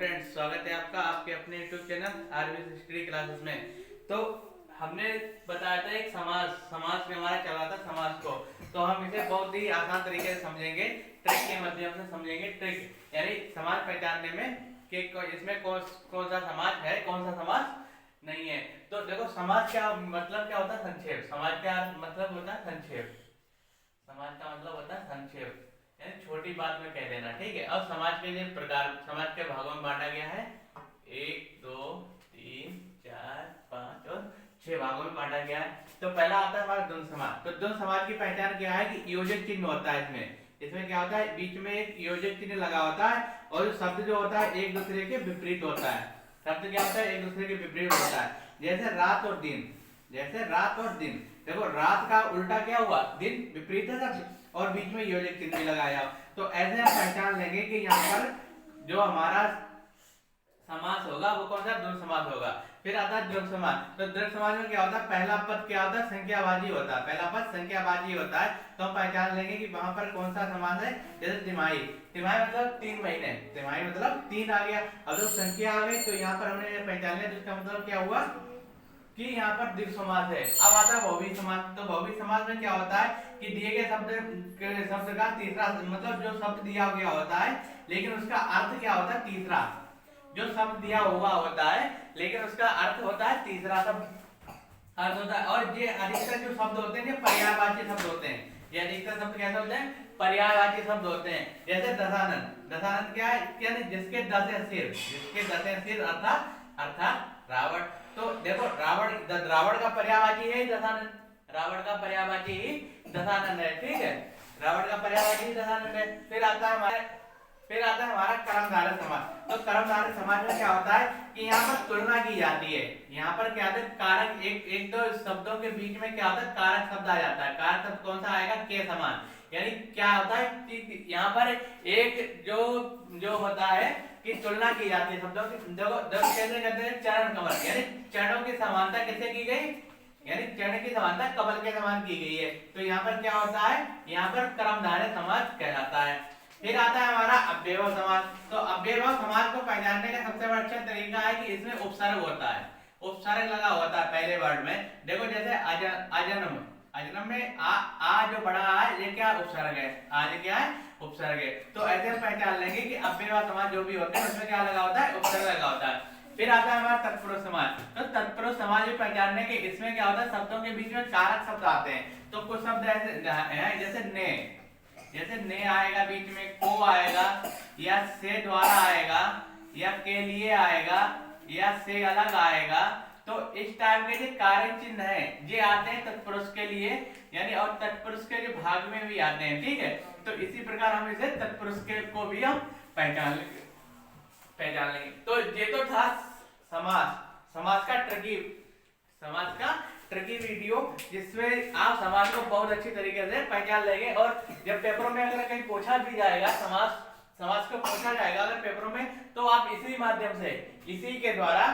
Friends, स्वागत है आपका आपके अपने YouTube channel RB history classes में। तो हमने बताया था एक समाज में हमारा चला था समाज को। तो हम इसे बहुत ही आसान तरीके से समझेंगे, ट्रिक के माध्यम से समझेंगे। ट्रिक यानी समाज पहचानने में कि इसमें कौन सा समाज है, कौन सा समाज नहीं है। तो देखो, समाज क्या मतलब क्या होता है? संक्षेप। समाज क्या मतलब होता है? संक्षेप। समाज का मतलब होता है संक्षेप, यानी छोटी बात में कह देना। ठीक है। अब समाज के जो प्रकार, समाज के भागों में बांटा गया है। 1 2 3 4 5 और 6 भागों में बांटा गया है। तो पहला आता है हमारा द्वंद्व समाज। तो द्वंद्व समाज की पहचान क्या है कि योजक चिन्ह होता है इसमें क्या होता है? बीच में एक योजक चिन्ह लगा होता है और जो शब्द जो होता है एक दूसरे के विपरीत होता है। शब्द क्या होता है? एक दूसरे के विपरीत होता है। जैसे रात और दिन, जैसे रात और दिन। देखो, रात का उल्टा क्या हुआ? दिन। विपरीत है शब्द और बीच में योजक चिन्ह भी लगाया। तो ऐसे हम पहचान लेंगे कि यहाँ पर जो हमारा समास होगा वो कौन सा? द्वंद्व समास होगा। फिर आता है द्वंद्व समास। तो द्वंद्व समास में क्या होता है? पहला पद क्या होता है? संख्यावाची होता है। पहला पद संख्यावाची होता है। तो हम पहचान लेंगे कि वहां पर कौन सा समास है। जैसे तिमाही। तिमाही मतलब 3 महीने। तिमाही मतलब 3 आ गया। अब जब संख्या आ गई तो यहाँ पर हमने पहचान लिया, जिसका मतलब क्या हुआ कि यहाँ पर द्विगु समास है। अब आता है बहुव्रीहि समास। तो बहुव्रीहि समास में क्या होता है कि दिए गए शब्द का तीसरा, मतलब जो शब्द दिया गया होता है लेकिन उसका अर्थ क्या होता है? तीसरा। जो शब्द दिया हुआ होता है लेकिन उसका अर्थ होता है तीसरा शब्द अर्थ होता है। और ये अधिकतर जो शब्द होते हैं ये पर्यायवाची शब्द होते हैं। ये अधिकतर शब्द कैसे होते हैं? पर्यायवाची शब्द होते हैं। जैसे दशानन। दशानन क्या है? जिसके 10 है सिर, जिसके 10 है सिर अर्थात रावण। तो देखो, रावण का पर्यायवाची है दशानन। रावण का पर्यायवाची ही दशानन है। ठीक है, रावण का पर्यायवाची ही दशानन है। फिर आता है हमारा कर्मधारय समास। तो कर्मधारय समास में क्या होता है कि यहाँ पर तुलना की जाती है। यहाँ पर क्या होता है? कारक एक दो शब्दों के बीच में क्या होता है? कारक शब्द आ जाता है। कारक शब्द कौन सा आएगा? के समान। यानी क्या होता है कि यहाँ पर एक जो होता है कि तुलना की जाती है शब्दों की। देखो कैसे कहते हैं? चरण कमल, यानी चरणों की समानता कैसे की गई? यानी चरण की समानता कमल के समान की गई है। तो यहाँ पर क्या होता है? यहाँ पर कर्मधारय समास कहलाता है। फिर आता है हमारा अव्ययभाव समास। तो अव्ययभाव समास को पहचानने का सबसे बड़ा अच्छा तरीका है कि इसमें उपसर्ग होता है। उपसर्ग लगा होता है पहले वर्ड में। देखो, जैसे अजन्म। अजन्म में आ जो बड़ा है ये क्या? उपसर्ग है। आज क्या है? उपसर्ग है। तो ऐसे हम पहचान लेंगे कि अव्ययभाव समास जो भी होते हैं उसमें क्या लगा होता है? उपसर्ग लगा होता है। फिर आता है हमारा तत्पुरुष समास। तो तत्पुरुष समास भी पहचानने के इसमें क्या होता है? शब्दों के बीच में कारक शब्द आते हैं। तो कुछ शब्द ऐसे हैं जैसे ने, जैसे ने आएगा बीच में, को आएगा, या से द्वारा आएगा, या के लिए आएगा, या से अलग आएगा। तो इस टाइप के जो कारक चिन्ह है ये आते हैं तत्पुरुष के लिए, यानी और तत्पुरुष के जो भाग में भी आते हैं। ठीक है, तो इसी प्रकार हम इसे तत्पुरुष के को भी हम पहचान लेंगे। तो ये तो था समाज का ट्रिकी वीडियो, जिसमें आप समाज को बहुत अच्छी तरीके से पहचान लेंगे। और जब पेपरों में अगर कहीं पूछा भी जाएगा, समाज को पूछा जाएगा अगर पेपरों में, तो आप इसी माध्यम से, इसी के द्वारा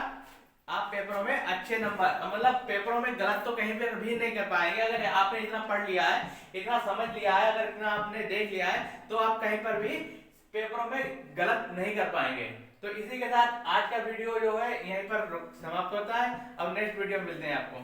आप पेपरों में अच्छे नंबर, मतलब पेपरों में गलत तो कहीं पर भी नहीं कर पाएंगे। अगर आपने इतना पढ़ लिया है, इतना समझ लिया है, अगर इतना आपने देख लिया है, तो आप कहीं पर भी पेपरों में गलत नहीं कर पाएंगे। तो इसी के साथ आज का वीडियो जो है यहीं पर समाप्त होता है। अब नेक्स्ट वीडियो मिलते हैं आपको।